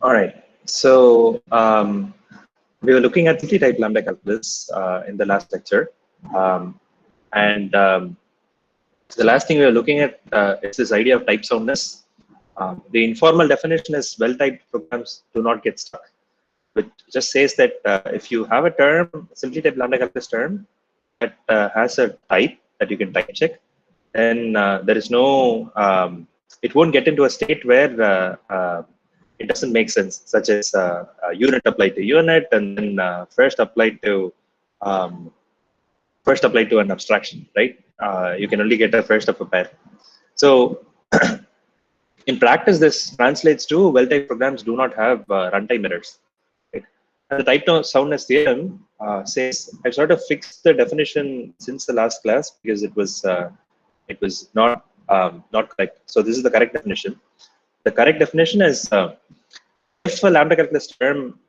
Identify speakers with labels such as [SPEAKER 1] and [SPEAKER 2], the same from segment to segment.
[SPEAKER 1] All right. So we were looking at multi-type lambda calculus in the last lecture, and the last thing we were looking at is this idea of type soundness. The informal definition is well-typed programs do not get stuck, which just says that if you have a term, simply type lambda calculus term that has a type that you can type check, then there is no, it won't get into a state where it doesn't make sense, such as unit applied to unit and then first applied to an abstraction, right? You can only get a first of a pair. So in practice, this translates to well-typed programs do not have runtime errors. Right? And the type soundness theorem says, I've sort of fixed the definition since the last class because it was not correct. So this is the correct definition. The correct definition is if a lambda calculus term,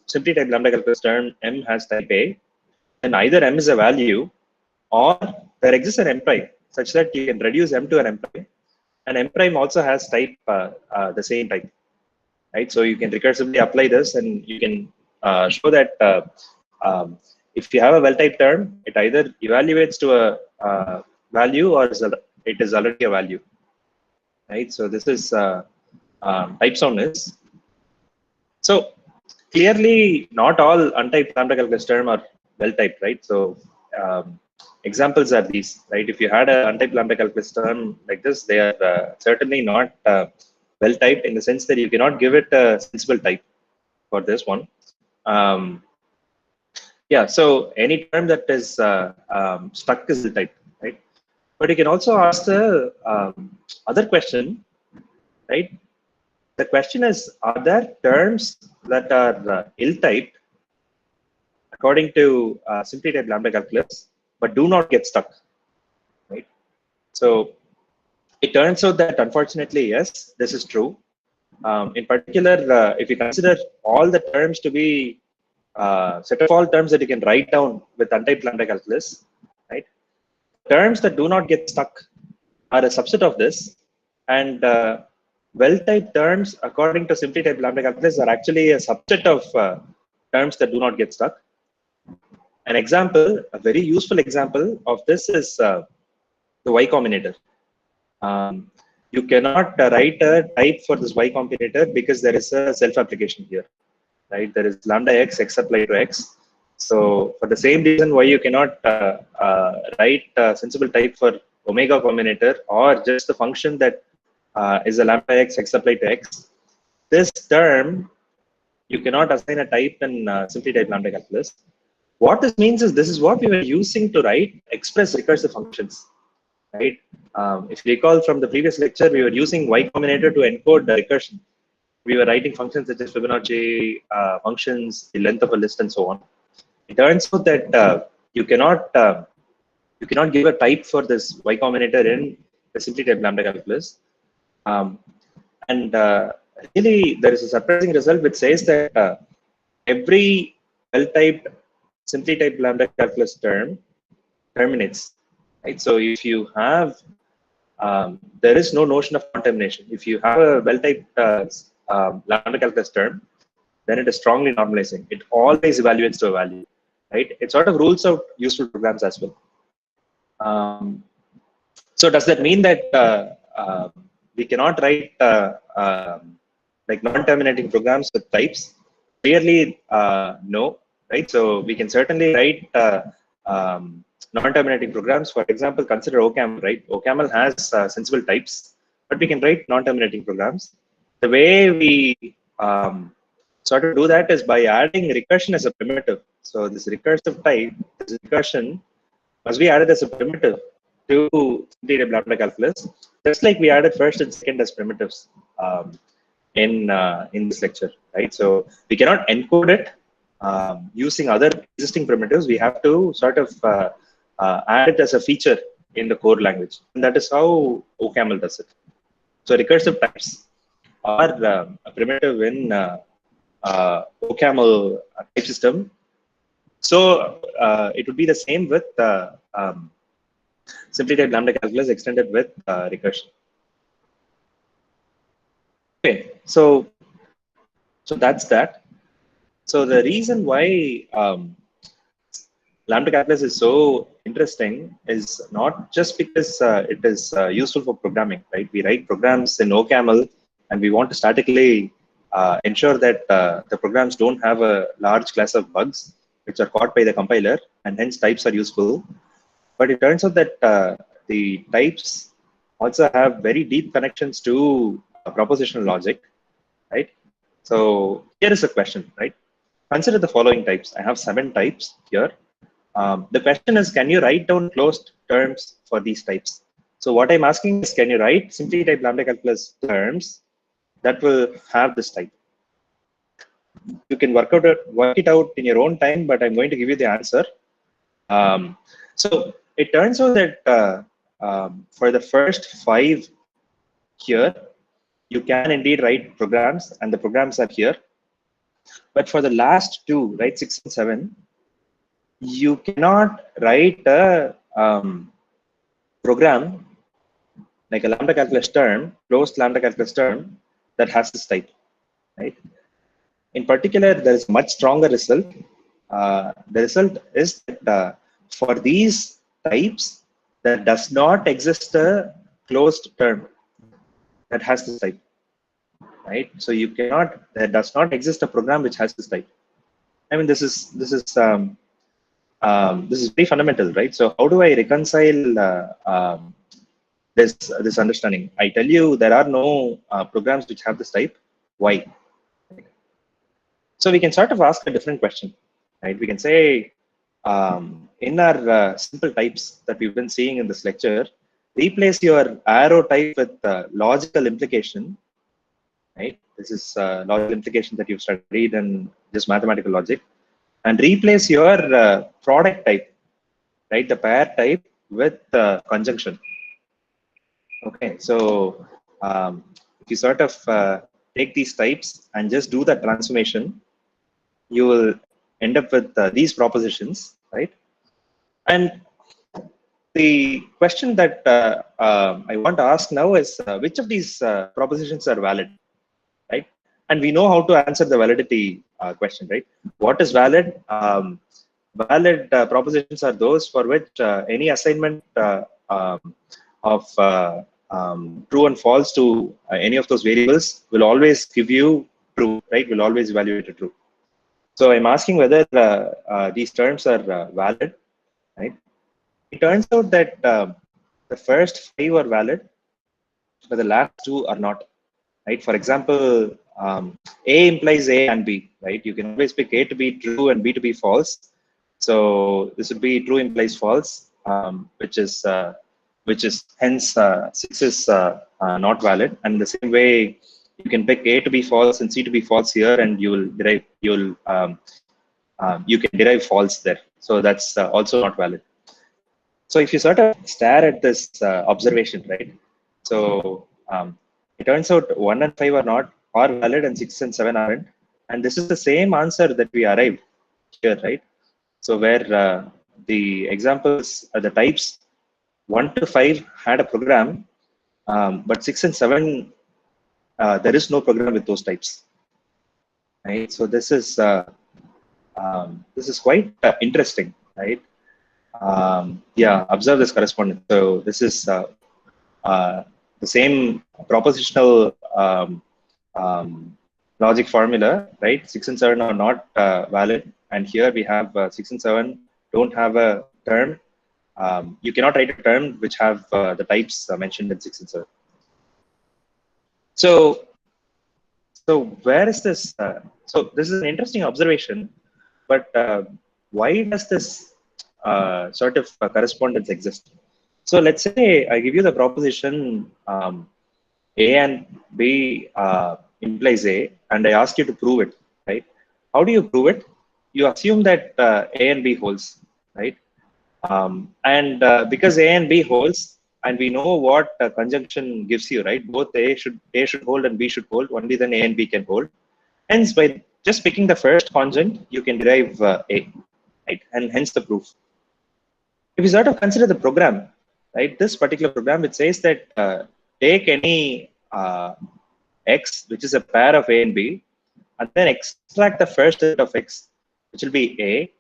[SPEAKER 1] simply type lambda calculus term M has type A, then either M is a value or there exists an M prime such that you can reduce M to an M prime, and M prime also has type the same type, right? So you can recursively apply this, and you can show that if you have a well-typed term, it either evaluates to a value or it is already a value, right? So this is type soundness. So clearly, not all untyped lambda calculus term are well-typed, right? So examples are these, right? If you had an untyped lambda calculus term like this, they are certainly not well-typed in the sense that you cannot give it a sensible type for this one. Yeah, so any term that is stuck is the type, right? But you can also ask the other question, right? The question is, are there terms that are ill-typed according to simply type lambda calculus, but do not get stuck, right? So it turns out that unfortunately, yes, this is true. In particular, if you consider all the terms to be set of all terms that you can write down with untyped lambda calculus, right? Terms that do not get stuck are a subset of this, and well-typed terms according to simply type lambda calculus are actually a subset of terms that do not get stuck. An example, a very useful example of this is the Y combinator. You cannot write a type for this Y combinator because there is a self-application here, right? There is lambda x applied to x. So for the same reason why you cannot write a sensible type for omega combinator or just the function that is a lambda x applied to x, this term you cannot assign a type in simply type lambda calculus. What this means is this is what we were using to write express recursive functions, right? If you recall from the previous lecture, we were using Y combinator to encode the recursion. We were writing functions such as Fibonacci functions, the length of a list, and so on. It turns out that you cannot give a type for this Y combinator in the simply type lambda calculus. And really, there is a surprising result which says that every well-typed simply type lambda calculus term terminates, right? So if you have, there is no notion of contamination. If you have a well-typed lambda calculus term, then it is strongly normalizing. It always evaluates to a value, right? It sort of rules out useful programs as well. So does that mean that we cannot write like non-terminating programs with types? Clearly, no, right? So we can certainly write non-terminating programs. For example, consider OCaml, right? OCaml has sensible types, but we can write non-terminating programs. The way we sort of do that is by adding recursion as a primitive. So this recursive type, this recursion must be added as a primitive to simply type lambda calculus, just like we added first and second as primitives in this lecture, right? So we cannot encode it using other existing primitives. We have to sort of add it as a feature in the core language, and that is how OCaml does it. So recursive types are a primitive in OCaml type system. So it would be the same with simply type lambda calculus extended with recursion. Okay, so So that's that. So the reason why Lambda calculus is so interesting is not just because it is useful for programming, right? We write programs in OCaml and we want to statically ensure that the programs don't have a large class of bugs which are caught by the compiler, and hence types are useful. But it turns out that the types also have very deep connections to propositional logic, right? So here is a question, right? Consider the following types. I have 7 types here. The question is, can you write down closed terms for these types? So what I'm asking is, can you write simply type lambda calculus terms that will have this type? You can work it out in your own time, but I'm going to give you the answer. So it turns out that for the first 5 here, you can indeed write programs, and the programs are here. But for the last 2, right, 6 and 7, you cannot write a program like a lambda calculus term, closed lambda calculus term that has this type, right? In particular, there is a much stronger result. The result is that for these types, there does not exist a closed term that has this type, right? So you cannot. There does not exist a program which has this type. I mean, this is very fundamental, right? So how do I reconcile this understanding? I tell you, there are no programs which have this type. Why? So we can sort of ask a different question, right? We can say, in our simple types that we've been seeing in this lecture, replace your arrow type with logical implication, right? This is logical implication that you've studied in just mathematical logic, and replace your product type, right? The pair type with conjunction. Okay, so if you sort of take these types and just do that transformation, you will end up with these propositions, right? And the question that I want to ask now is, which of these propositions are valid, right? And we know how to answer the validity question, right? What is valid? Valid propositions are those for which any assignment of true and false to any of those variables will always give you true, right? Will always evaluate it true. So I'm asking whether these terms are valid, right? It turns out that the first 5 are valid, but the last 2 are not, right? For example, A implies A and B, right? You can always pick A to be true and B to be false. So this would be true implies false, which is hence 6 is not valid. And the same way, you can pick A to be false and C to be false here, and you can derive false there. So that's also not valid. So if you sort of stare at this observation, right? So it turns out 1 and 5 are valid, and 6 and 7 aren't. And this is the same answer that we arrived here, right? So where the examples, the types 1 to 5 had a program, but 6 and 7, there is no program with those types, right? So this is quite interesting, right? Yeah, observe this correspondence. So this is the same propositional logic formula, right? 6 and 7 are not valid, and here we have 6 and 7 don't have a term. You cannot write a term which have the types mentioned in 6 and 7. So where is this? So this is an interesting observation, but why does this sort of correspondence exist? So let's say I give you the proposition A and B implies A, and I ask you to prove it, right? How do you prove it? You assume that A and B holds, right? And because A and B holds, and we know what conjunction gives you, right? Both A should hold and B should hold. Only then A and B can hold. Hence, by just picking the first conjunct, you can derive A, right? And hence the proof. If you sort of consider the program, right? This particular program, it says that take any X, which is a pair of A and B, and then extract the first set of x, which will be a.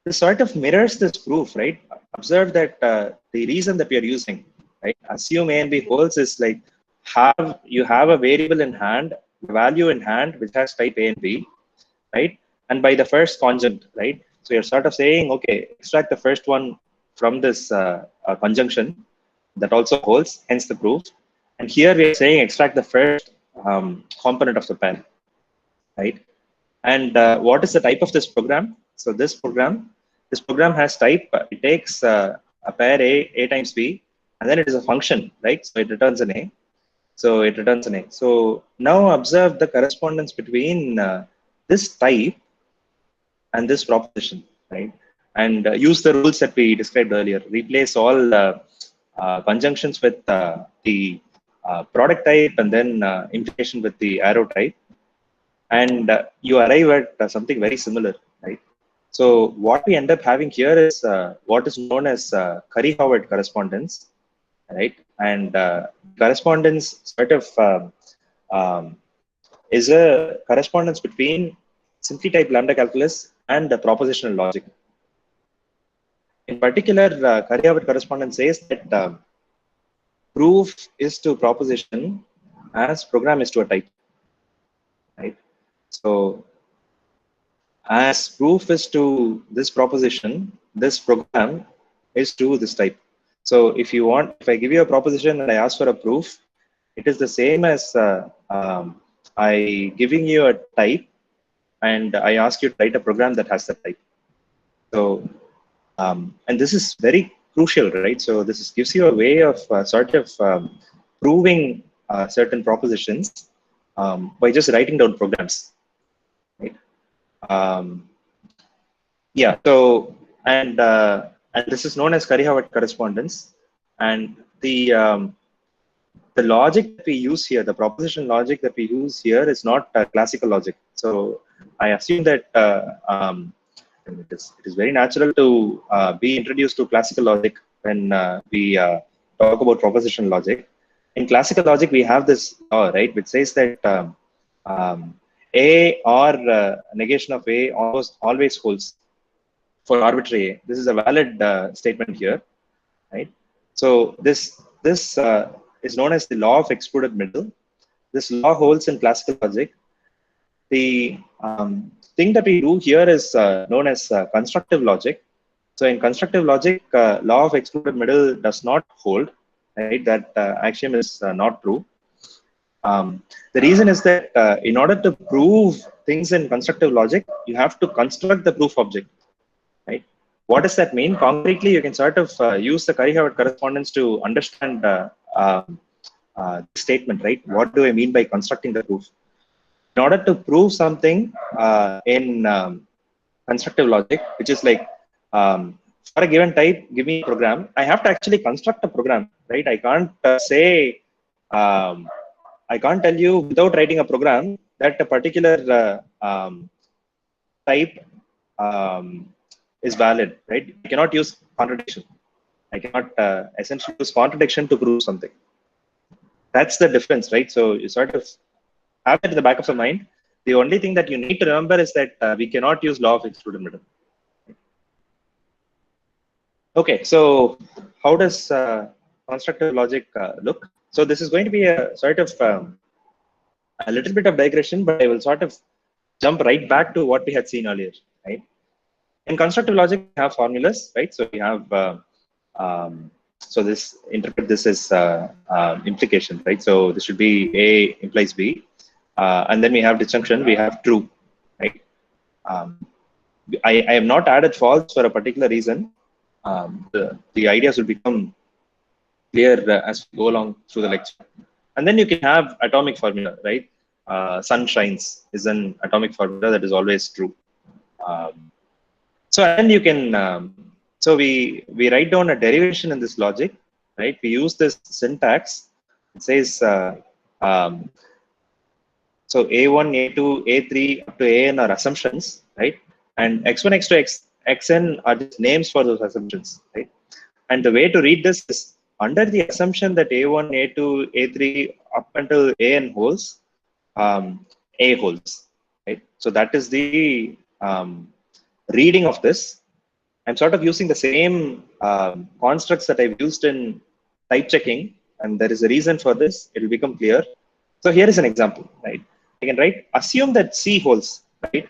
[SPEAKER 1] This sort of mirrors this proof, right? Observe that the reason that we are using, right? Assume a and b holds is like you have a variable in hand, the value in hand, which has type a and b, right? And by the first conjunct, right? So you're sort of saying, okay, extract the first one from this conjunction that also holds, hence the proof. And here we are saying extract the first component of the pair, right? And what is the type of this program? So this program has type. It takes a pair a times b, and then it is a function, right? So it returns an a. So now observe the correspondence between this type and this proposition, right? And use the rules that we described earlier. Replace all conjunctions with the product type, and then implication with the arrow type, and you arrive at something very similar, right? So what we end up having here is what is known as Curry-Howard correspondence, right? And correspondence sort of is a correspondence between simply type lambda calculus and the propositional logic. In particular, Curry-Howard correspondence says that proof is to proposition as program is to a type, right? So as proof is to this proposition, this program is to this type. So if I give you a proposition and I ask for a proof, it is the same as I giving you a type and I ask you to write a program that has the type. So, and this is very crucial, right? So this gives you a way of sort of proving certain propositions by just writing down programs, right? Yeah. So and this is known as Curry-Howard correspondence, and the logic that we use here, the proposition logic that we use here, is not classical logic. So I assume that it is very natural to be introduced to classical logic when we talk about proposition logic. In classical logic, we have this law, right, which says that A or negation of A always holds for arbitrary A. This is a valid statement here, right? So this is known as the law of excluded middle. This law holds in classical logic. The thing that we do here is known as constructive logic. So in constructive logic, law of excluded middle does not hold, right? That axiom is not true. The reason is that in order to prove things in constructive logic, you have to construct the proof object, right? What does that mean? Concretely, you can sort of use the Curry-Howard correspondence to understand the statement, right? What do I mean by constructing the proof? In order to prove something in constructive logic, which is like for a given type, give me a program, I have to actually construct a program, right? I can't say, I can't tell you without writing a program that a particular type is valid, right? I cannot use contradiction. I cannot essentially use contradiction to prove something. That's the difference, right? So you sort of have that in the back of your mind. The only thing that you need to remember is that we cannot use law of excluded middle. Okay, so how does constructive logic look? So this is going to be a sort of a little bit of digression, but I will sort of jump right back to what we had seen earlier, right? In constructive logic, we have formulas, right? So we have so interpret this as implication, right? So this should be A implies B, and then we have disjunction. We have true, right? I have not added false for a particular reason. The ideas will become clear as we go along through the lecture. And then you can have atomic formula, right? Sun shines is an atomic formula that is always true. So and you can so we write down a derivation in this logic, right? We use this syntax. It says so A1, A2, A3 up to AN are assumptions, right? And X1, X2, Xn are just names for those assumptions, right? And the way to read this is under the assumption that A1, A2, A3 up until AN holds, A holds, So that is the reading of this. I'm sort of using the same constructs that I've used in type checking, and there is a reason for this. It will become clear. So here is an example, right? I can write, assume that C holds, right?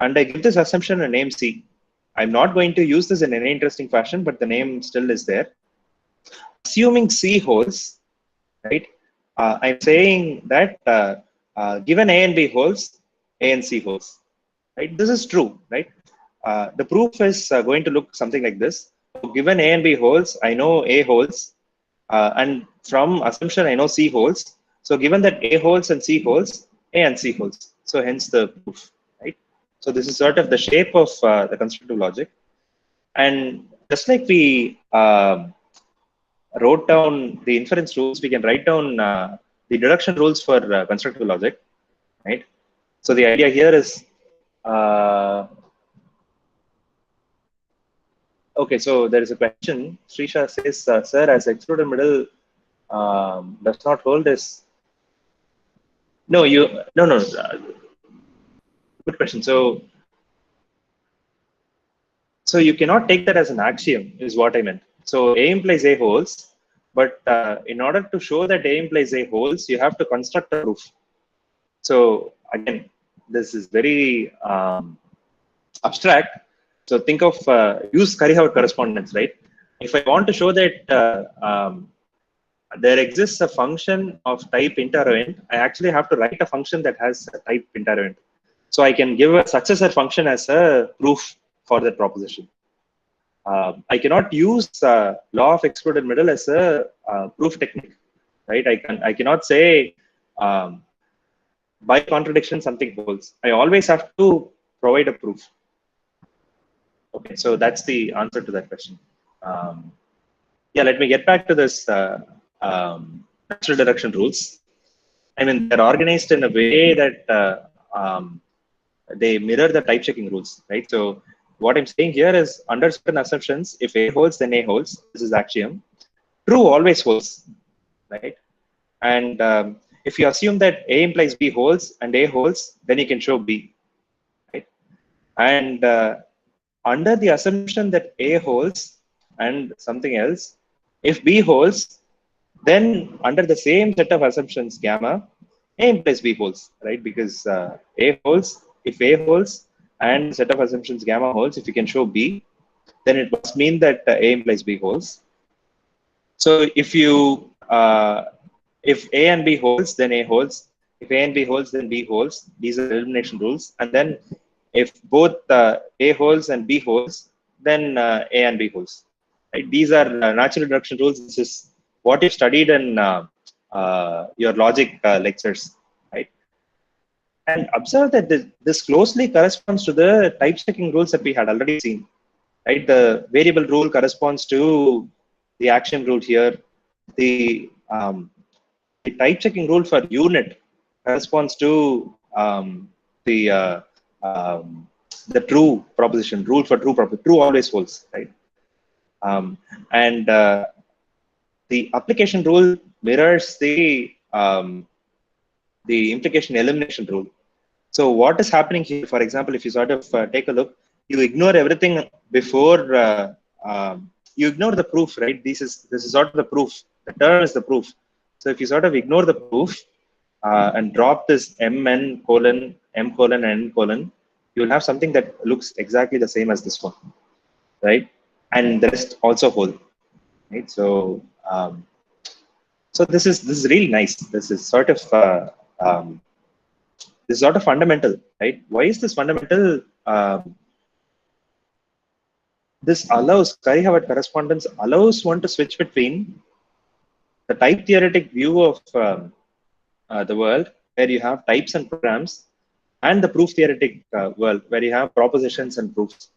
[SPEAKER 1] And I give this assumption a name C. I'm not going to use this in any interesting fashion, but the name still is there. Assuming C holds, right? I'm saying that given A and B holds, A and C holds, right? This is true, right? The proof is going to look something like this. So given A and B holds, I know A holds, and from assumption, I know C holds. So given that A holds and C holds, A and C holds. So hence the proof, right? So this is sort of the shape of the constructive logic. And just like we wrote down the inference rules, we can write down the deduction rules for constructive logic, right? So the idea here is, okay, so there is a question. Srisha says, sir, as excluded middle does not hold this. No, no. Good question. So you cannot take that as an axiom, is what I meant. So A implies A holds, but in order to show that A implies A holds, you have to construct a proof. So again, this is very abstract. So think of use Curry-Howard correspondence, right? If I want to show that there exists a function of type int-arrowint, I actually have to write a function that has a type int-arrowint. So I can give a successor function as a proof for that proposition. I cannot use law of excluded middle as a proof technique, right? I cannot say by contradiction something holds. I always have to provide a proof. Okay, so that's the answer to that question. Yeah, let me get back to this natural deduction rules. I mean, they're organized in a way that they mirror the type checking rules, right? So what I'm saying here is, under certain assumptions, if A holds, then A holds. This is axiom. True always holds, right? And if you assume that A implies B holds and A holds, then you can show B, right? And under the assumption that A holds and something else, if B holds, then under the same set of assumptions, gamma, A implies B holds, right? Because A holds, if A holds, and set of assumptions gamma holds, if you can show B, then it must mean that A implies B holds. So if you if A and B holds, then A holds. If A and B holds, then B holds. These are elimination rules. And then if both A holds and B holds, then A and B holds. Right? These are natural deduction rules. This is what you studied in your logic lectures, right? And observe that this closely corresponds to the type checking rules that we had already seen, right? The variable rule corresponds to the action rule here. The type checking rule for unit corresponds to the true proposition rule for true proposition. True always holds, right? And the application rule mirrors the implication elimination rule. So what is happening here? For example, if you sort of take a look, you ignore everything before you ignore the proof, right? This is sort of the proof. The term is the proof. So if you sort of ignore the proof and drop this mn colon m colon and n colon, you will have something that looks exactly the same as this one, right? And the rest also hold, right? So so this is really nice. This is sort of fundamental, right? Why is this fundamental? This allows Curry-Howard correspondence allows one to switch between the type theoretic view of the world, where you have types and programs, and the proof theoretic world, where you have propositions and proofs.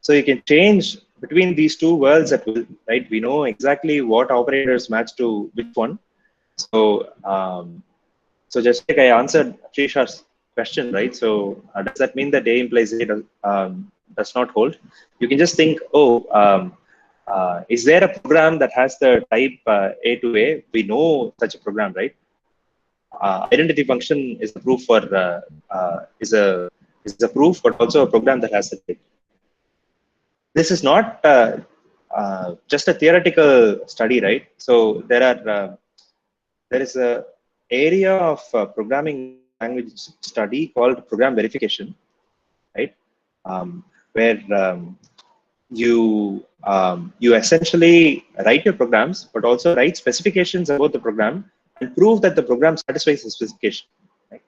[SPEAKER 1] So you can change between these two worlds at will, right? We know exactly what operators match to which one. So so just like I answered Trisha's question, right? So does that mean that A implies A does not hold? You can just think, oh, is there a program that has the type A to A? We know such a program, right? Identity function is the proof for is a is a proof, but also a program that has a type. This is not just a theoretical study, right? So there is a area of programming language study called program verification, right? Where you essentially write your programs, but also write specifications about the program and prove that the program satisfies the specification. Right?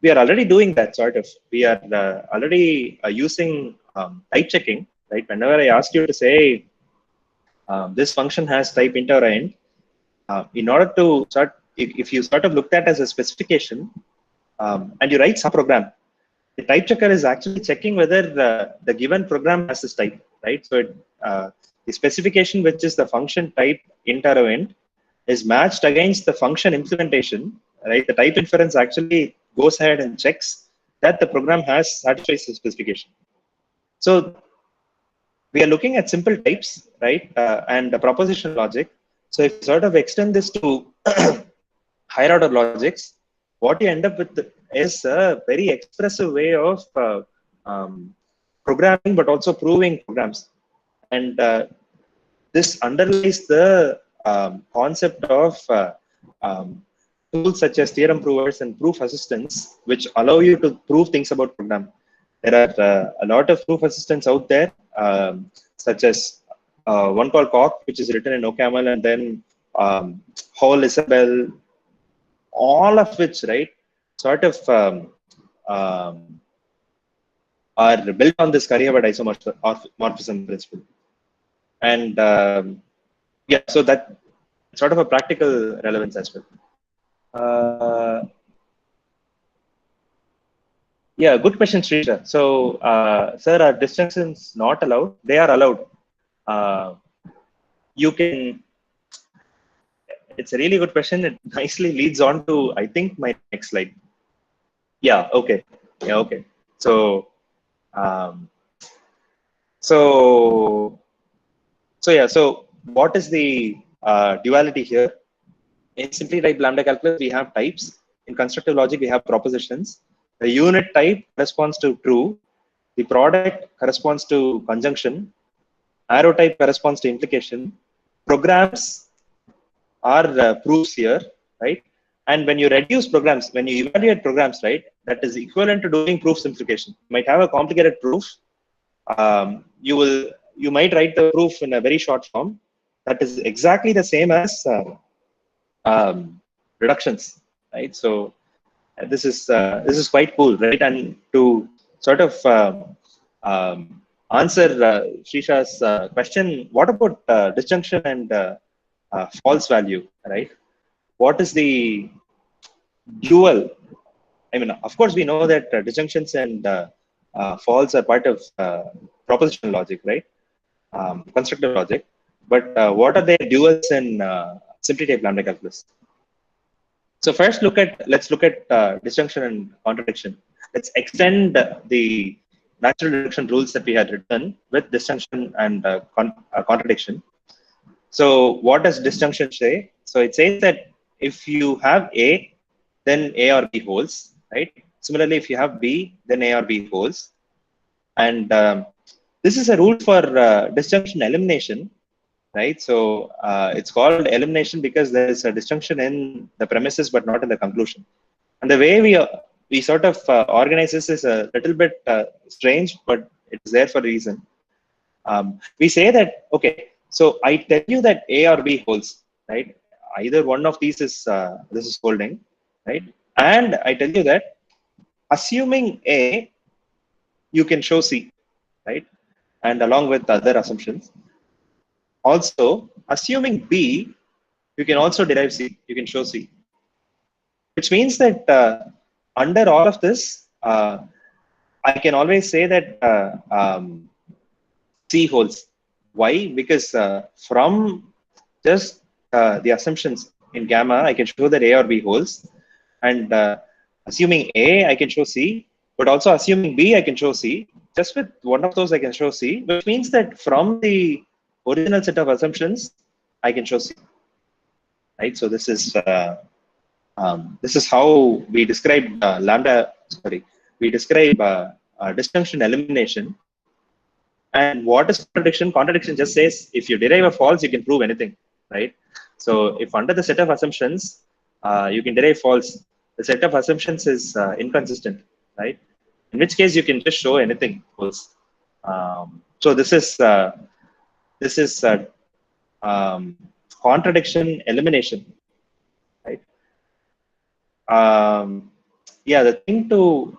[SPEAKER 1] We are already doing that sort of. We are already using type checking. Right? Whenever I ask you to say this function has type int or int, in order to start, if you sort of looked at as a specification and you write some program, the type checker is actually checking whether the given program has this type, right? So the specification, which is the function type int or int, is matched against the function implementation, right? The type inference actually goes ahead and checks that the program has satisfies the specification. So we are looking at simple types, right? And the proposition logic. So if you sort of extend this to higher order logics, what you end up with is a very expressive way of programming, but also proving programs. And this underlies the concept of tools such as theorem provers and proof assistants, which allow you to prove things about program. There are a lot of proof assistants out there, such as one called Coq, which is written in OCaml, and then Whole Isabel, all of which, right, sort of are built on this Curry-Hubbard isomorphism principle. And yeah, so that sort of a practical relevance as well. Yeah, good question, Srisha. So, sir, are disjunctions not allowed? They are allowed. You can. It's a really good question. It nicely leads on to, I think, my next slide. Yeah. Okay. Yeah. Okay. So, so yeah. So, what is the duality here? In simply type lambda calculus, we have types. In constructive logic, we have propositions. The unit type corresponds to true. The product corresponds to conjunction. Arrow type corresponds to implication. Programs are proofs here, right? And when you reduce programs, when you evaluate programs, right, that is equivalent to doing proof simplification. You might have a complicated proof. You might write the proof in a very short form. That is exactly the same as reductions, right? So this is quite cool, right? And to sort of answer Srisha's question, what about disjunction and false value, right? What is the dual? I mean, of course, we know that disjunctions and false are part of propositional logic, right? Constructive logic. But what are their duals in simply type lambda calculus? So first, let's look at disjunction and contradiction. Let's extend the natural deduction rules that we had written with disjunction and contradiction. So what does disjunction say? So it says that if you have A, then A or B holds, right? Similarly, if you have B, then A or B holds. And this is a rule for disjunction elimination, right? So it's called elimination because there is a disjunction in the premises, but not in the conclusion. And the way we sort of organize this is a little bit strange, but it's there for a reason. We say that, okay, so I tell you that A or B holds, right? Either one of these is this is holding, right? And I tell you that assuming A, you can show C, right? And along with other assumptions. Also, assuming B, you can also derive C, you can show C. Which means that under all of this, I can always say that C holds. Why? Because from just the assumptions in gamma, I can show that A or B holds. And assuming A, I can show C. But also assuming B, I can show C. Just with one of those, I can show C. Which means that from the original set of assumptions, I can show C. Right? So this is how we describe lambda. Sorry, we describe disjunction elimination. And what is contradiction? Contradiction just says if you derive a false, you can prove anything, right? So if under the set of assumptions, you can derive false, the set of assumptions is inconsistent, right? In which case you can just show anything false. So this is contradiction elimination, right? Yeah, the thing to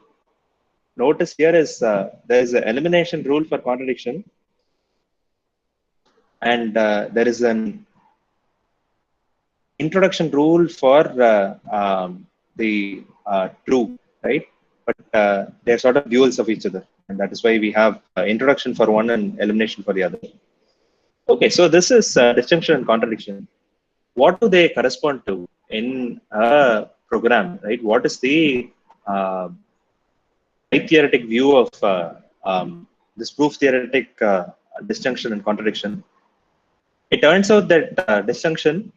[SPEAKER 1] notice here is there is an elimination rule for contradiction, and there is an introduction rule for the true, right? But they're sort of duals of each other, and that is why we have introduction for one and elimination for the other. Okay, so this is disjunction and contradiction. What do they correspond to in a program, right? What is the type theoretic view of this proof theoretic disjunction and contradiction? It turns out that disjunction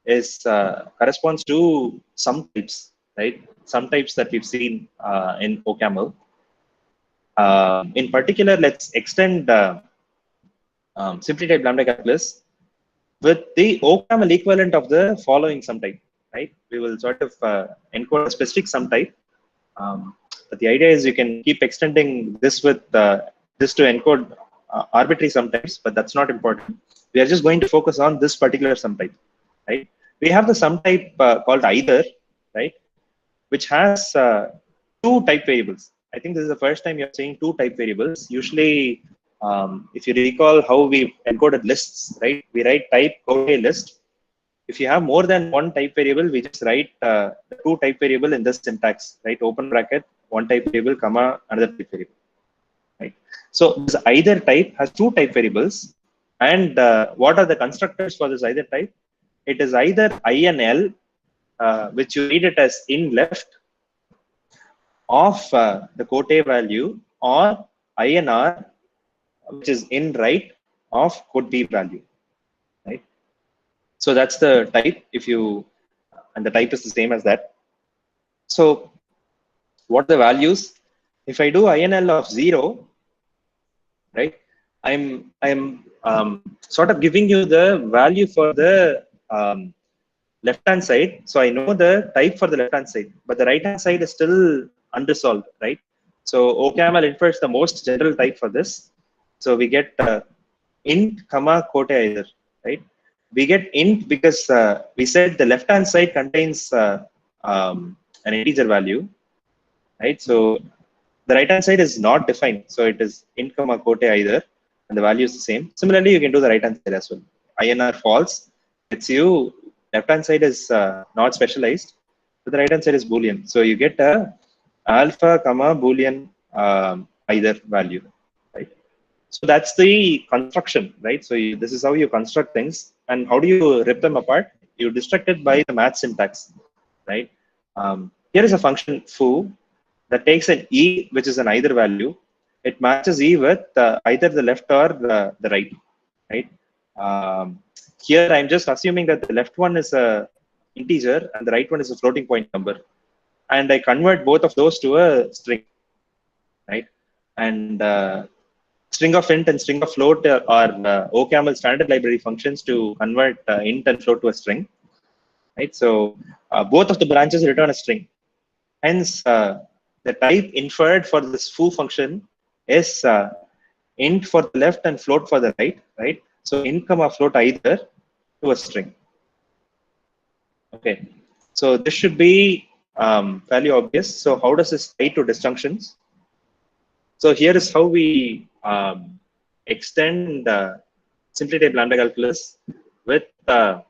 [SPEAKER 1] is corresponds to some types, right? Some types that we've seen in OCaml. In particular, let's extend simply type lambda calculus with the OCaml equivalent of the following sum type, right? We will sort of encode a specific sum type. But the idea is you can keep extending this with this to encode arbitrary sum types, but that's not important. We are just going to focus on this particular sum type, right? We have the sum type called either, right? Which has two type variables. I think this is the first time you're seeing two type variables. Usually, if you recall how we encoded lists, right? We write type code list. If you have more than one type variable, we just write the two type variable in this syntax, right? Open bracket, one type variable, comma, another type variable, right? So this either type has two type variables. And what are the constructors for this either type? It is either INL, which you read it as in left of the quote value, or INR, which is in right of quote B value, right? So that's the type, if you, and the type is the same as that. So what are the values? If I do INL of 0, right, I'm sort of giving you the value for the left-hand side. So I know the type for the left-hand side, but the right-hand side is still unresolved, right? So OCaml infers the most general type for this. So we get int, comma, quote either, right? We get int because we said the left-hand side contains an integer value, right? So the right-hand side is not defined. So it is int, comma, quote either, and the value is the same. Similarly, you can do the right-hand side as well. INR false, it's you. Left-hand side is not specialized, but the right-hand side is Boolean. So you get a alpha, comma, Boolean either value, right? So that's the construction, right? So this is how you construct things. And how do you rip them apart? You destruct it by the math syntax, right? Here is a function foo that takes an e, which is an either value. It matches e with either the left or the right, right? Here I'm just assuming that the left one is a integer and the right one is a floating point number, and I convert both of those to a string, right? And string of int and string of float are OCaml standard library functions to convert int and float to a string, right? So both of the branches return a string. Hence, the type inferred for this foo function is int for the left and float for the right, right? So int, comma, float either to a string. Okay, so this should be fairly obvious. So how does this tie to disjunctions? So here is how we extend simply type lambda calculus with the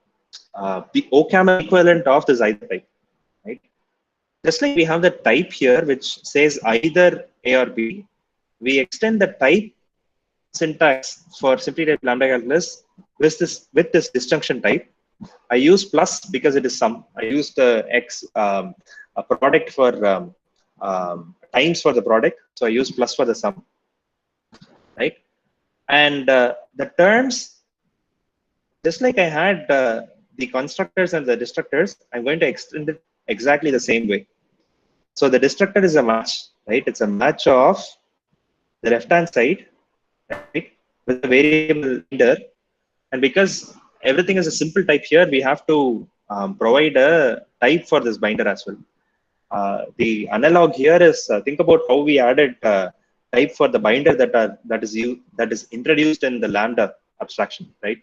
[SPEAKER 1] OCaml equivalent of this either type, right? Just like we have the type here, which says either A or B, we extend the type syntax for simply type lambda calculus with this disjunction type. I use plus because it is sum. I use the x a product for times for the product, so I use plus for the sum, right? And the terms, just like I had the constructors and the destructors, I'm going to extend it exactly the same way. So the destructor is a match, right? It's a match of the left-hand side, right, with the variable binder. And because everything is a simple type here, we have to provide a type for this binder as well. The analog here is think about how we added type for the binder that is introduced in the Lambda abstraction, right?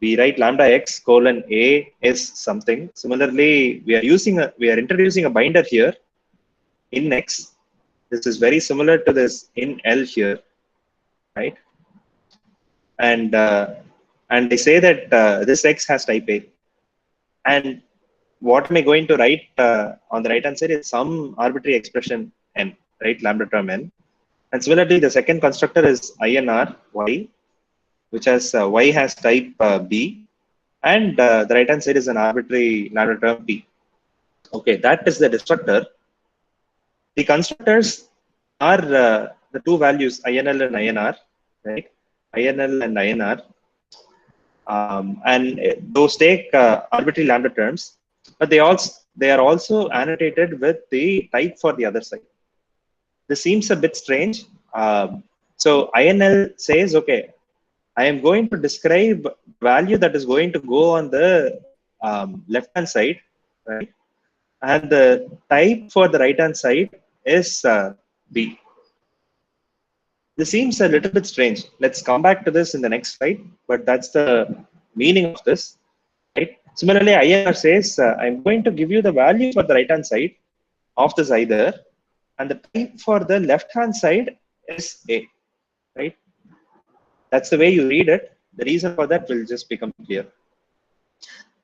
[SPEAKER 1] We write lambda x colon a is something. Similarly, we are introducing a binder here in x. This is very similar to this in L here, right? And they say that this x has type A, and what am I going to write on the right hand side is some arbitrary expression n, right? Lambda term n. And similarly, the second constructor is INR y, which has y has type B, and the right hand side is an arbitrary lambda term p. Okay, that is the destructor. The constructors are the two values INL and INR, right? INL and INR, and those take arbitrary lambda terms, but they are also annotated with the type for the other side. This seems a bit strange. So INL says, okay, I am going to describe value that is going to go on the left-hand side, right? And the type for the right-hand side is B. This seems a little bit strange. Let's come back to this in the next slide, but that's the meaning of this, right? Similarly, INR says, I'm going to give you the value for the right-hand side of this either, and the type for the left-hand side is A, right? That's the way you read it. The reason for that will just become clear.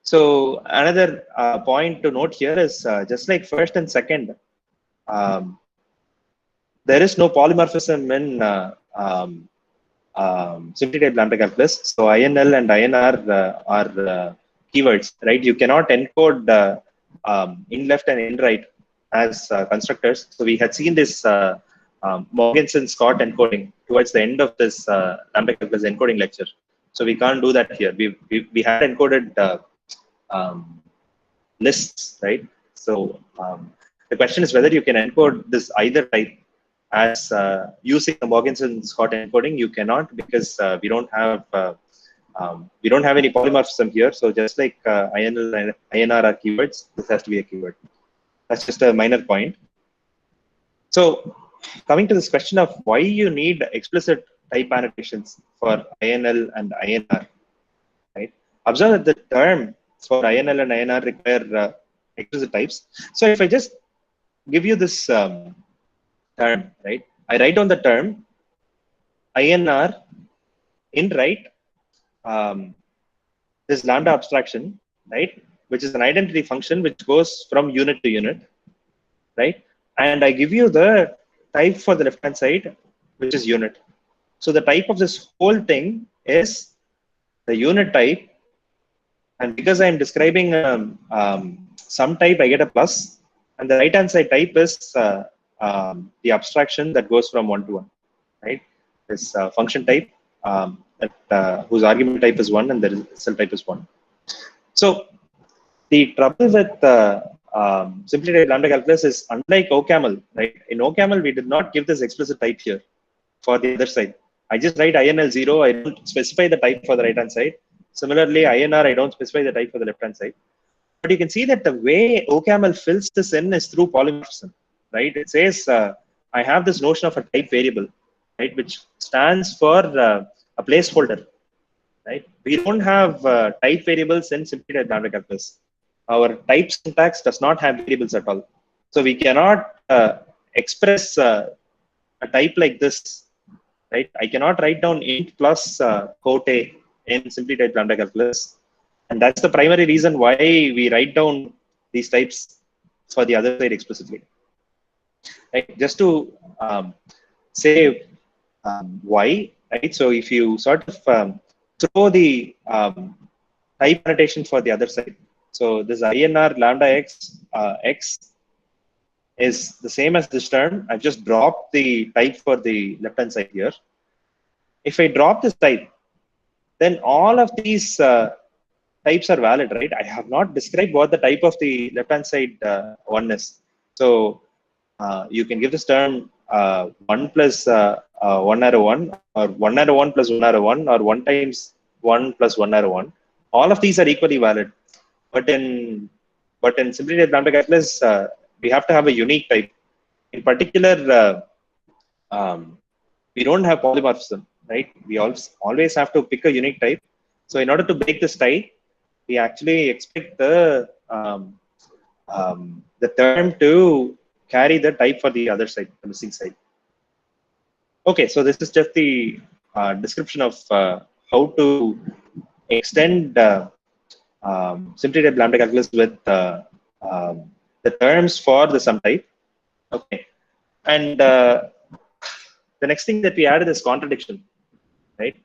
[SPEAKER 1] So another point to note here is just like first and second, there is no polymorphism in simply type lambda calculus. So INL and INR are keywords, right? You cannot encode in left and in right as constructors. So we had seen this Morgenson-Scott encoding towards the end of this lambda calculus encoding lecture. So we can't do that here. We had encoded lists, right? So the question is whether you can encode this either type as using the Morgenson-Scott encoding. You cannot, because we don't have any polymorphism here. So just like INL and INR are keywords, this has to be a keyword. That's just a minor point. So coming to this question of why you need explicit type annotations for INL and INR, right? Observe that the term for INL and INR require explicit types. So if I just give you this term, right? I write down the term INR in right this lambda abstraction, right? Which is an identity function which goes from unit to unit, right? And I give you the type for the left-hand side, which is unit. So the type of this whole thing is the unit type. And because I'm describing some type, I get a plus. And the right-hand side type is the abstraction that goes from 1 to 1, right? This function type whose argument type is 1 and the result type is 1. So the trouble with simply type lambda calculus is unlike OCaml, right? In OCaml, we did not give this explicit type here for the other side. I just write INL0. I don't specify the type for the right-hand side. Similarly, INR, I don't specify the type for the left-hand side. But you can see that the way OCaml fills this in is through polymorphism, right? It says, I have this notion of a type variable, right, which stands for a placeholder, right? We don't have type variables in simply type lambda calculus. Our type syntax does not have variables at all. So we cannot express a type like this, right? I cannot write down int plus quote A in simply type lambda calculus. And that's the primary reason why we write down these types for the other side explicitly. Right? Just to say why, right? So if you sort of throw the type annotation for the other side. So this INR lambda x is the same as this term. I've just dropped the type for the left-hand side here. If I drop this type, then all of these types are valid, right? I have not described what the type of the left-hand side one is. So you can give this term 1 plus 1 arrow 1, or 1 arrow 1 plus 1 arrow 1, or 1 times 1 plus 1 arrow 1. All of these are equally valid. But in simplified lambda calculus, we have to have a unique type. In particular, we don't have polymorphism, right? We always have to pick a unique type. So in order to break this type, we actually expect the term to carry the type for the other side, the missing side. Okay, so this is just the description of how to extend simplified lambda calculus with the terms for the sum type. Okay, and the next thing that we added is contradiction, right?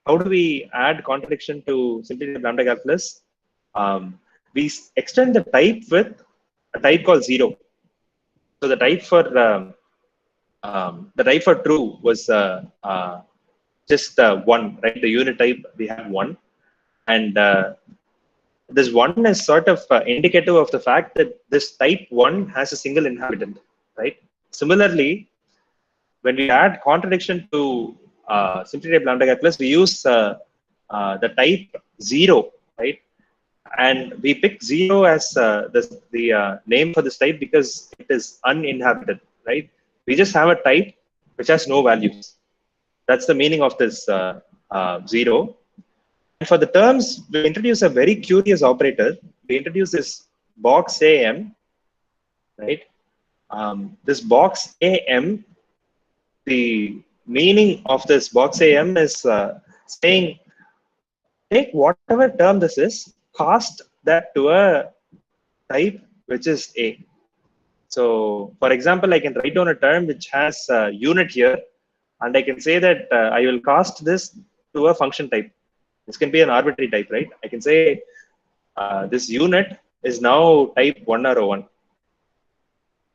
[SPEAKER 1] How do we add contradiction to simplified lambda calculus? We extend the type with a type called 0. So the type for true was just 1, right? The unit type, we have 1, and this 1 is sort of indicative of the fact that this type 1 has a single inhabitant, right? Similarly, when we add contradiction to simplified lambda calculus, we use the type 0, right? And we pick 0 as the name for this type because it is uninhabited, right? We just have a type which has no values. That's the meaning of this 0. And for the terms, we introduce a very curious operator. We introduce this box AM, right? This box AM, the meaning of this box AM is saying, take whatever term this is, cast that to a type which is A. So, for example, I can write down a term which has a unit here, and I can say that I will cast this to a function type. This can be an arbitrary type, right? I can say this unit is now type 1 arrow 1.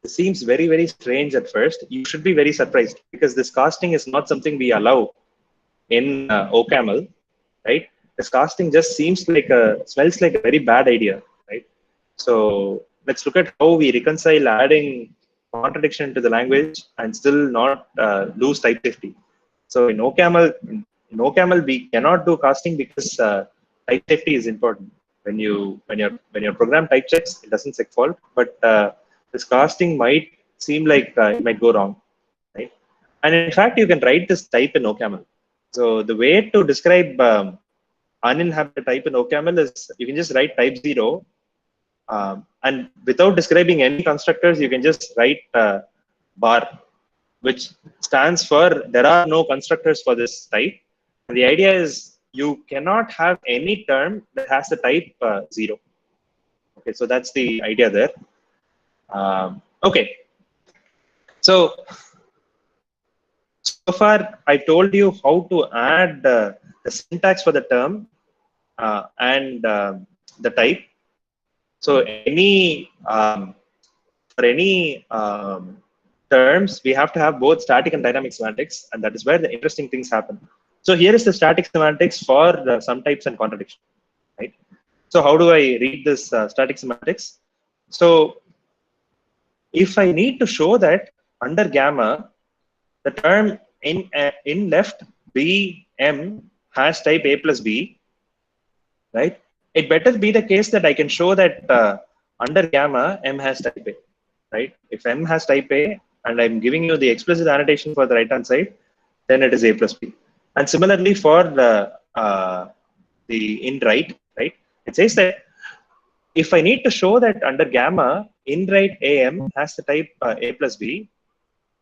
[SPEAKER 1] It seems very, very strange at first. You should be very surprised because this casting is not something we allow in OCaml, right? This casting just smells like a very bad idea, right? So let's look at how we reconcile adding contradiction to the language and still not lose type safety. So in OCaml we cannot do casting because type safety is important. When your program type checks, it doesn't check fault, but this casting might seem like it might go wrong, right? And in fact, you can write this type in OCaml. So the way to describe uninhabited type in OCaml is you can just write type 0, and without describing any constructors, you can just write bar, which stands for there are no constructors for this type. And the idea is you cannot have any term that has the type 0. Okay, so that's the idea there. Okay, so far I told you how to add the syntax for the term and the type. So for any terms, we have to have both static and dynamic semantics, and that is where the interesting things happen. So here is the static semantics for sum types and contradiction, right? So how do I read this static semantics? So if I need to show that under gamma, the term in left BM has type A plus B, right? It better be the case that I can show that under gamma, M has type A, right? If M has type A and I'm giving you the explicit annotation for the right-hand side, then it is A plus B. And similarly for the in right, it says that if I need to show that under gamma, in right AM has the type A plus B,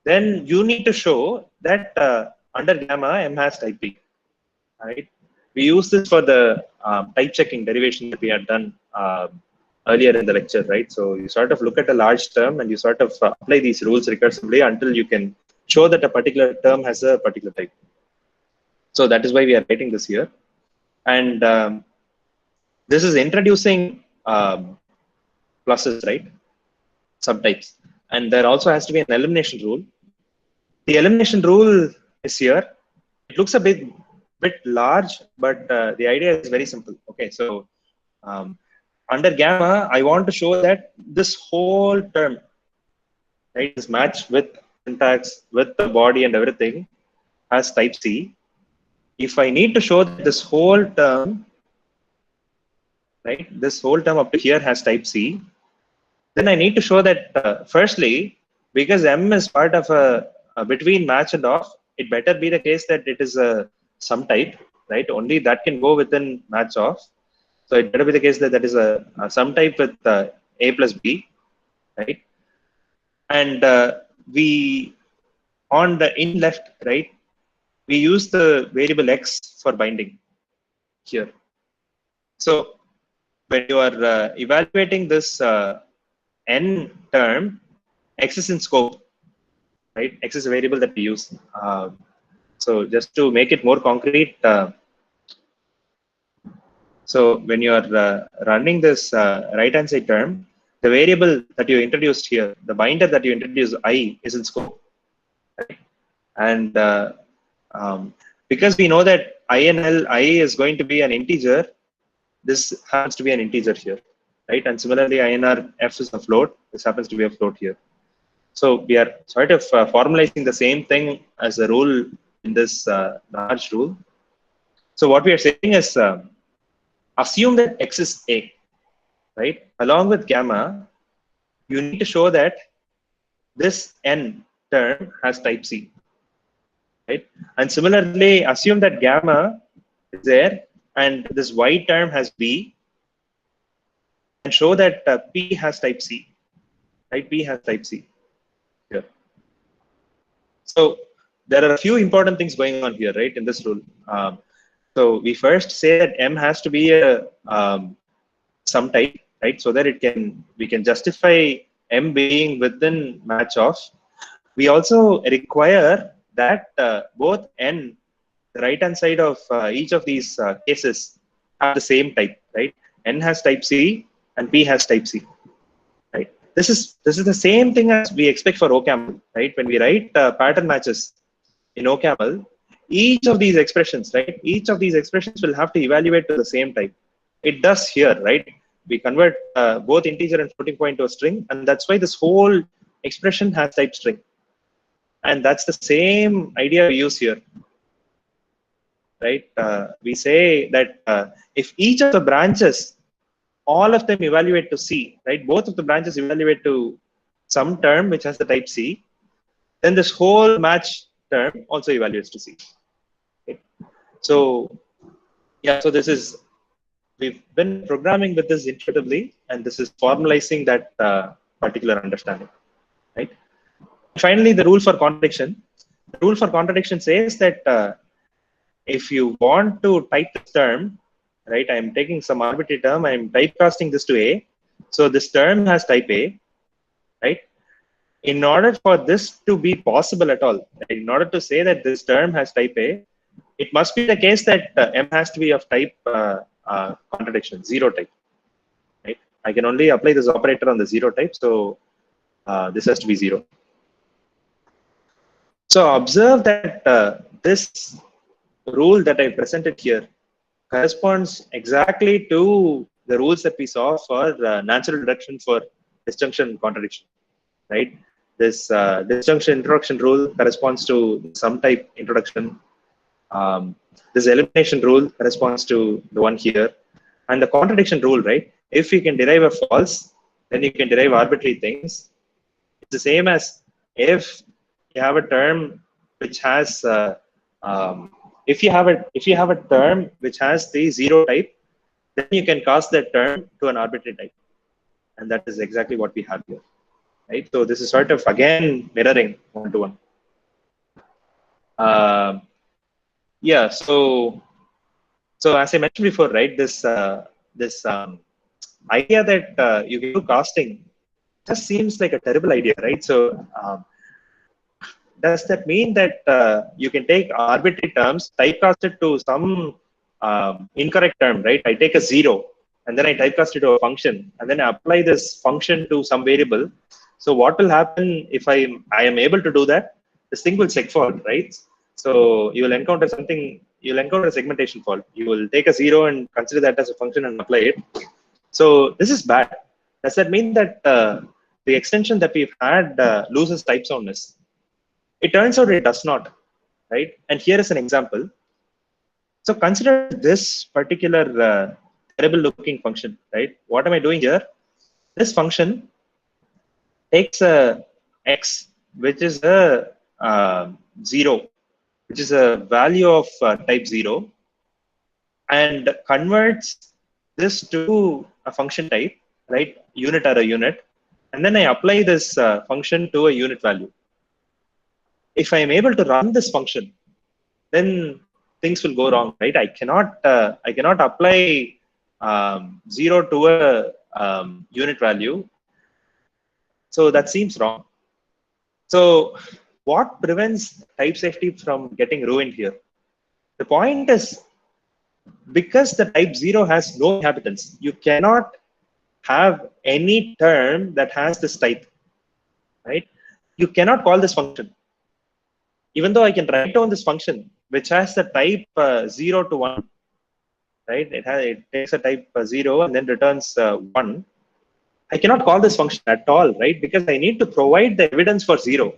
[SPEAKER 1] then you need to show that under gamma, M has type B, right? We use this for the type checking derivation that we had done earlier in the lecture, right? So you sort of look at a large term and you sort of apply these rules recursively until you can show that a particular term has a particular type. So that is why we are writing this here. And this is introducing pluses, right? Subtypes. And there also has to be an elimination rule. The elimination rule is here. It looks a bit large, but the idea is very simple. Okay, so under gamma, I want to show that this whole term right? This match with syntax, with the body and everything has type C. If I need to show that this whole term, right, this whole term up to here has type C, then I need to show that firstly, because M is part of a between match and off, it better be the case that it is a some type, right? Only that can go within match off. So it better be the case that that is a some type with A plus B, right? And we on the in left, right, we use the variable X for binding here. So when you are evaluating this n term, X is in scope, right? X is a variable that we use. So just to make it more concrete, so when you are running this right-hand side term, the variable that you introduced here, the binder that you introduced, I, is in scope. Right? And because we know that INL, I is going to be an integer, this happens to be an integer here, right? And similarly, INR, F is a float, this happens to be a float here. So we are sort of formalizing the same thing as a rule in this large rule. So what we are saying is assume that X is A, right? Along with gamma, you need to show that this N term has type C, right? And similarly, assume that gamma is there and this Y term has B, and show that P has type C, right? P has type C here. So there are a few important things going on here, right, in this rule. So we first say that M has to be a some type, right, so that we can justify M being within match off. We also require that both N, the right hand side of each of these cases, have the same type, right? N has type C and P has type C, right? This is the same thing as we expect for OCaml, right? When we write pattern matches in OCaml, each of these expressions, right? Each of these expressions will have to evaluate to the same type. It does here, right? We convert both integer and floating point to a string, and that's why this whole expression has type string. And that's the same idea we use here, right? We say that if each of the branches, all of them evaluate to C, right? Both of the branches evaluate to some term which has the type C, then this whole match term also evaluates to C. Okay. So, yeah, so this is, we've been programming with this intuitively, and this is formalizing that particular understanding, right? Finally, the rule for contradiction. The rule for contradiction says that if you want to type this term, right, I'm taking some arbitrary term, I'm typecasting this to A. So this term has type A, right? In order for this to be possible at all, right, in order to say that this term has type A, it must be the case that M has to be of type contradiction, zero type, right? I can only apply this operator on the zero type, so this has to be zero. So observe that this rule that I presented here corresponds exactly to the rules that we saw for natural deduction for disjunction and contradiction, right? This disjunction introduction rule corresponds to some type introduction. This elimination rule corresponds to the one here. And the contradiction rule, right? If you can derive a false, then you can derive arbitrary things. It's the same as if you have a term which has if you have a term which has the zero type, then you can cast that term to an arbitrary type, and that is exactly what we have here, right? So this is sort of again mirroring one to one. Yeah. So as I mentioned before, right? This idea that you can do casting just seems like a terrible idea, right? So does that mean that you can take arbitrary terms, typecast it to some incorrect term, right? I take a 0 and then I typecast it to a function, and then I apply this function to some variable. So what will happen if I am able to do that? This thing will segfault, right? So you will encounter something. You'll encounter a segmentation fault. You will take a 0 and consider that as a function and apply it. So this is bad. Does that mean that the extension that we've had loses type soundness. It turns out it does not, right? And here is an example. So consider this particular terrible looking function, right? What am I doing here? This function takes a x, which is a 0, which is a value of type 0, and converts this to a function type, right? Unit or a unit. And then I apply this function to a unit value. If I am able to run this function, then things will go wrong, right? I cannot apply 0 to a unit value. So that seems wrong. So what prevents type safety from getting ruined here? The point is, because the type 0 has no inhabitants, you cannot have any term that has this type, right? You cannot call this function. Even though I can write down this function, which has the type 0 to 1, right? It takes a type 0 and then returns 1. I cannot call this function at all, right? Because I need to provide the evidence for 0.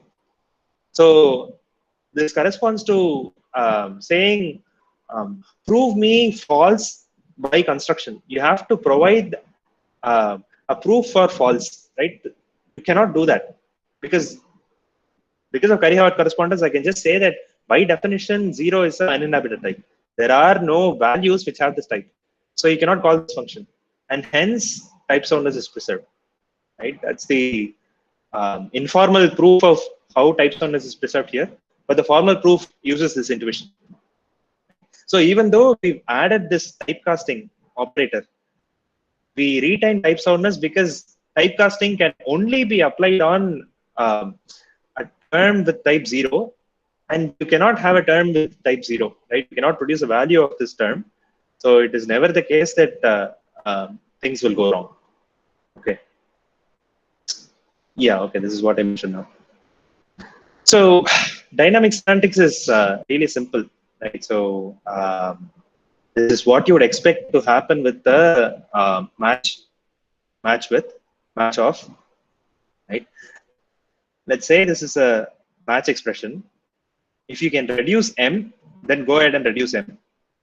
[SPEAKER 1] So this corresponds to saying, prove me false by construction. You have to provide a proof for false, right? You cannot do that because of Curry-Howard correspondence. I can just say that by definition, 0 is an uninhabited type. There are no values which have this type. So you cannot call this function. And hence, type soundness is preserved, right? That's the informal proof of how type soundness is preserved here. But the formal proof uses this intuition. So even though we've added this typecasting operator, we retain type soundness because typecasting can only be applied on a term with type 0, and you cannot have a term with type 0, right? You cannot produce a value of this term. So it is never the case that things will go wrong. Okay. Yeah, okay, this is what I mentioned now. So dynamic semantics is really simple, right? So this is what you would expect to happen with the match off, right? Let's say this is a match expression. If you can reduce m, then go ahead and reduce m,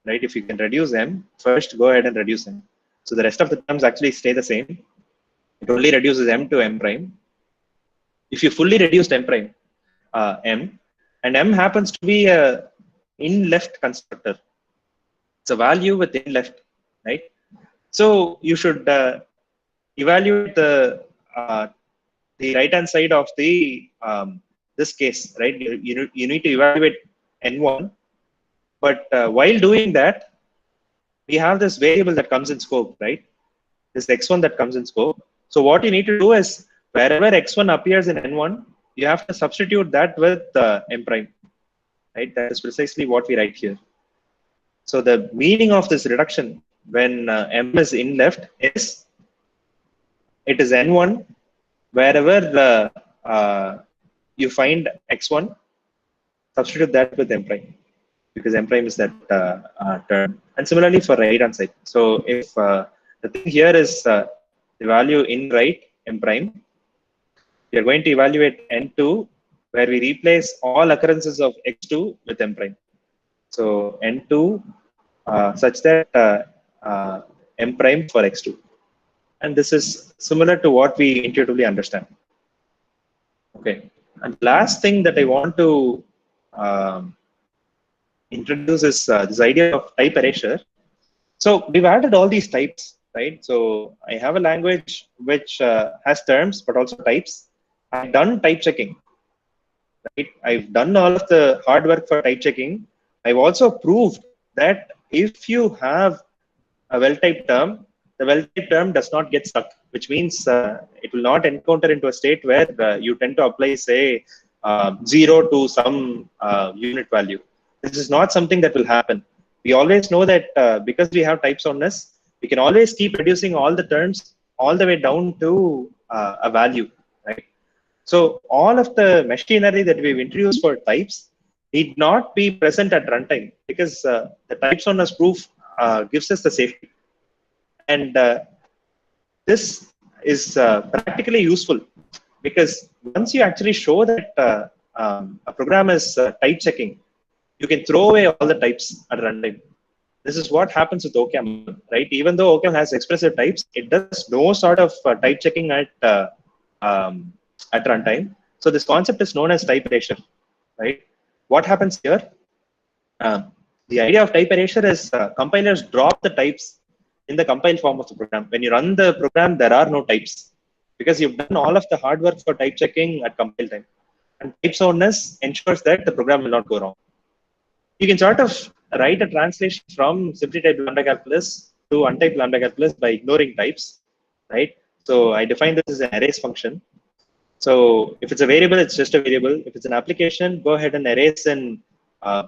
[SPEAKER 1] right? If you can reduce m, first go ahead and reduce m. So the rest of the terms actually stay the same. It only reduces m to m prime. If you fully reduced m prime, m, and m happens to be a in left constructor. It's a value with in left, right? So you should evaluate the right hand side of the this case, right? You need to evaluate n1, but while doing that, we have this variable that comes in scope, right? This x1 that comes in scope. So what you need to do is wherever x1 appears in n1, you have to substitute that with m prime, right? That is precisely what we write here. So the meaning of this reduction when m is in left is it is n1 wherever you find x1, substitute that with m prime because m prime is that term. And similarly for right hand side. So if the thing here is the value in right m prime, we are going to evaluate n2 where we replace all occurrences of x2 with m prime. So n2 such that m prime for x2. And this is similar to what we intuitively understand. Okay. And last thing that I want to introduce is this idea of type erasure. So we've added all these types, right? So I have a language which has terms, but also types. I've done type checking, right? I've done all of the hard work for type checking. I've also proved that if you have a well-typed term, the well-typed term does not get stuck, which means it will not encounter into a state where you tend to apply, say, 0 to some unit value. This is not something that will happen. We always know that because we have type soundness, we can always keep reducing all the terms all the way down to a value, right? So all of the machinery that we've introduced for types need not be present at runtime because the type soundness proof gives us the safety. And this is practically useful Because once you actually show that a program is type checking, you can throw away all the types at runtime. This is what happens with OCaml, right? Even though OCaml has expressive types, it does no sort of type checking at runtime. So this concept is known as type erasure, right? What happens here? The idea of type erasure is compilers drop the types in the compile form of the program. When you run the program, there are no types because you've done all of the hard work for type checking at compile time. And type soundness ensures that the program will not go wrong. You can sort of write a translation from simply typed lambda calculus to untyped lambda calculus by ignoring types, right? So I define this as an arrays function. So if it's a variable, it's just a variable. If it's an application, go ahead and erase in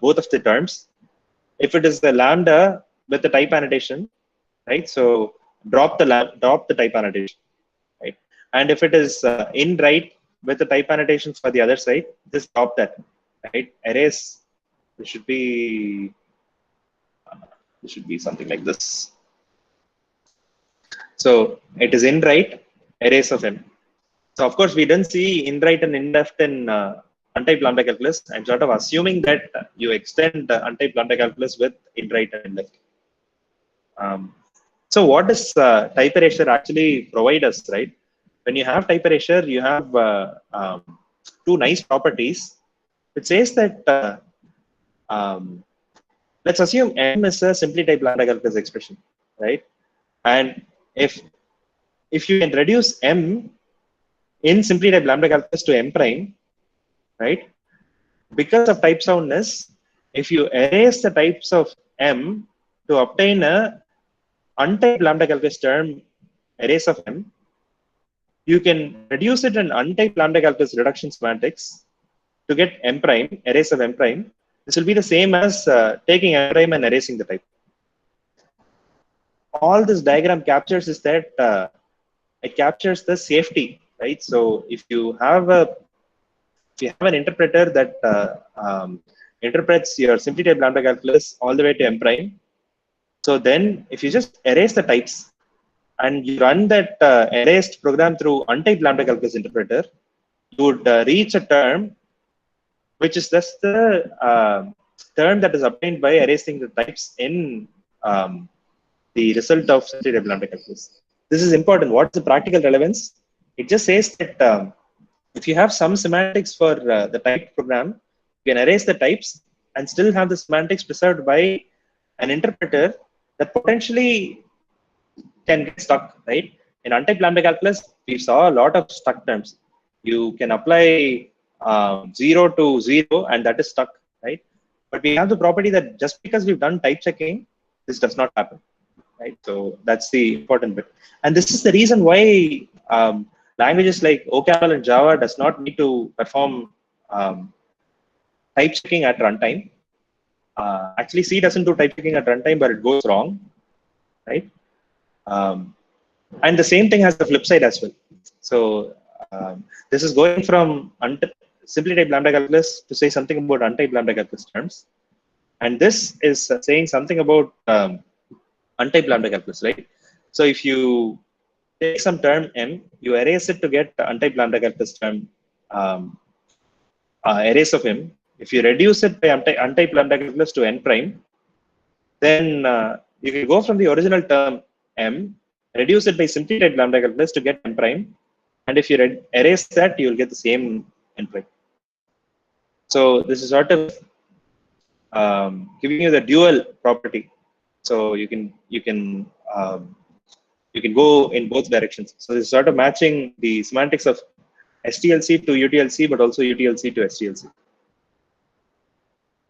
[SPEAKER 1] both of the terms. If it is the lambda with the type annotation, right? So drop the type annotation, right? And if it is in right with the type annotation for the other side, just drop that, right? Erase. It should be something like this. So it is in right, erase of m. So of course we didn't see in right and in left in untyped lambda calculus. I'm sort of assuming that you extend untyped lambda calculus with in right and in left. So what does type erasure actually provide us, right? When you have type erasure, you have two nice properties. It says that let's assume m is a simply typed lambda calculus expression, right? And if you can reduce m in simply typed lambda calculus to m prime, right? Because of type soundness, if you erase the types of m to obtain a untyped lambda calculus term erase of m, you can reduce it in untyped lambda calculus reduction semantics to get m prime, erase of m prime. This will be the same as taking m prime and erasing the type. All this diagram captures is that it captures the safety, right? So if you have an interpreter that interprets your simply typed lambda calculus all the way to m prime, so then if you just erase the types and you run that erased program through untyped lambda calculus interpreter, you would reach a term which is just the term that is obtained by erasing the types in the result of simply typed lambda calculus. This is important. What's the practical relevance? It just says that if you have some semantics for the type program, you can erase the types and still have the semantics preserved by an interpreter that potentially can get stuck, right? In untyped lambda calculus, we saw a lot of stuck terms. You can apply 0 to 0 and that is stuck, right? But we have the property that just because we've done type checking, this does not happen, right? So that's the important bit. And this is the reason why languages like OCaml and Java does not need to perform type checking at runtime. Actually, C doesn't do type checking at runtime, but it goes wrong, right? And the same thing has the flip side as well. So this is going from simply typed lambda calculus to say something about untyped lambda calculus terms. And this is saying something about untyped lambda calculus, right? So if you take some term m, you erase it to get the untyped lambda calculus term erase of m. If you reduce it by untyped lambda calculus to n prime, then you can go from the original term m, reduce it by simply typed lambda calculus to get m prime, and if you erase that, you will get the same n prime. So this is sort of giving you the dual property. So you can go in both directions. So this is sort of matching the semantics of STLC to UTLC, but also UTLC to STLC.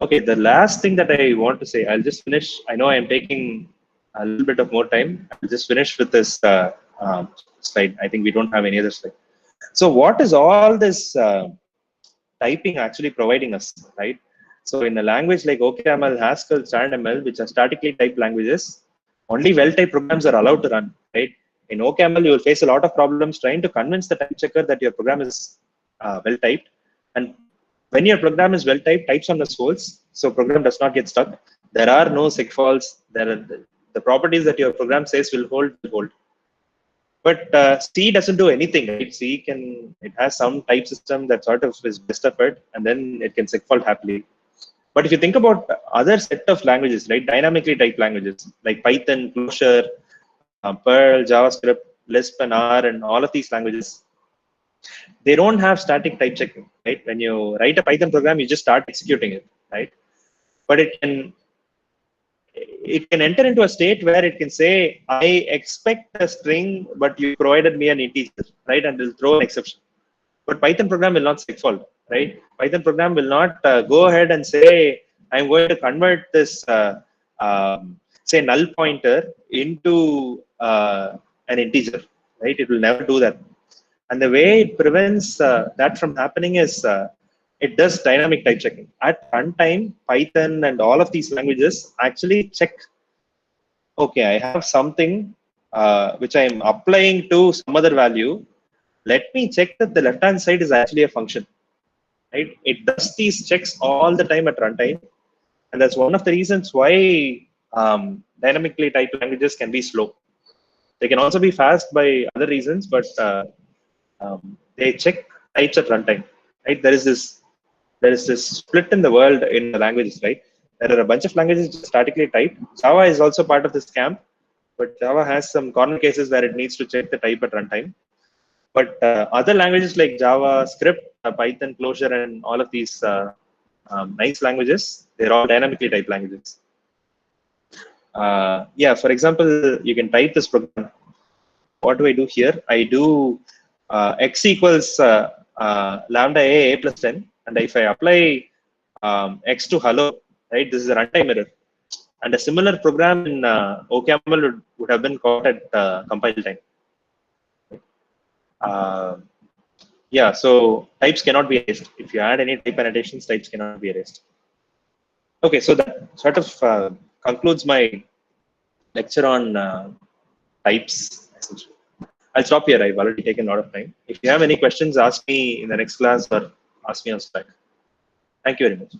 [SPEAKER 1] Okay, the last thing that I want to say, I'll just finish. I know I'm taking a little bit of more time. I'll just finish with this slide. I think we don't have any other slide. So what is all this typing actually providing us, right? So in a language like OCaml, Haskell, StandML, which are statically typed languages, only well-typed programs are allowed to run, right? In OCaml, you will face a lot of problems trying to convince the type checker that your program is well-typed. And when your program is well-typed, type soundness holds, so program does not get stuck. There are no segfaults. The properties that your program says will hold. But C doesn't do anything, right? It has some type system that sort of is best of it, and then it can segfault happily. But if you think about other set of languages, right, dynamically typed languages like Python, Clojure, Perl, JavaScript, Lisp, and R, and all of these languages, they don't have static type checking, right? When you write a Python program, you just start executing it, right? But it can enter into a state where it can say, I expect a string, but you provided me an integer, right? And it'll throw an exception. But Python program will not segfault, right? Python program will not go ahead and say, I'm going to convert this, say, null pointer into an integer, right? It will never do that. And the way it prevents that from happening is it does dynamic type checking. At runtime, Python and all of these languages actually check, okay, I have something which I'm applying to some other value. Let me check that the left-hand side is actually a function, right? It does these checks all the time at runtime. And that's one of the reasons why dynamically typed languages can be slow. They can also be fast by other reasons, but they check types at runtime, right? There is this split in the world in the languages, right? There are a bunch of languages statically typed. Java is also part of this camp, but Java has some corner cases where it needs to check the type at runtime. But other languages like Java, Script, Python, Clojure, and all of these nice languages, they're all dynamically typed languages. Yeah, for example, you can type this program. What do I do here? I do x equals lambda a plus 10. And if I apply x to hello, right, this is a runtime error. And a similar program in OCaml would have been caught at compile time. Yeah, so types cannot be erased. If you add any type annotations, types cannot be erased. Okay, so that sort of concludes my lecture on types, essentially. I'll stop here. I've already taken a lot of time. If you have any questions, ask me in the next class or ask me on Slack. Thank you very much.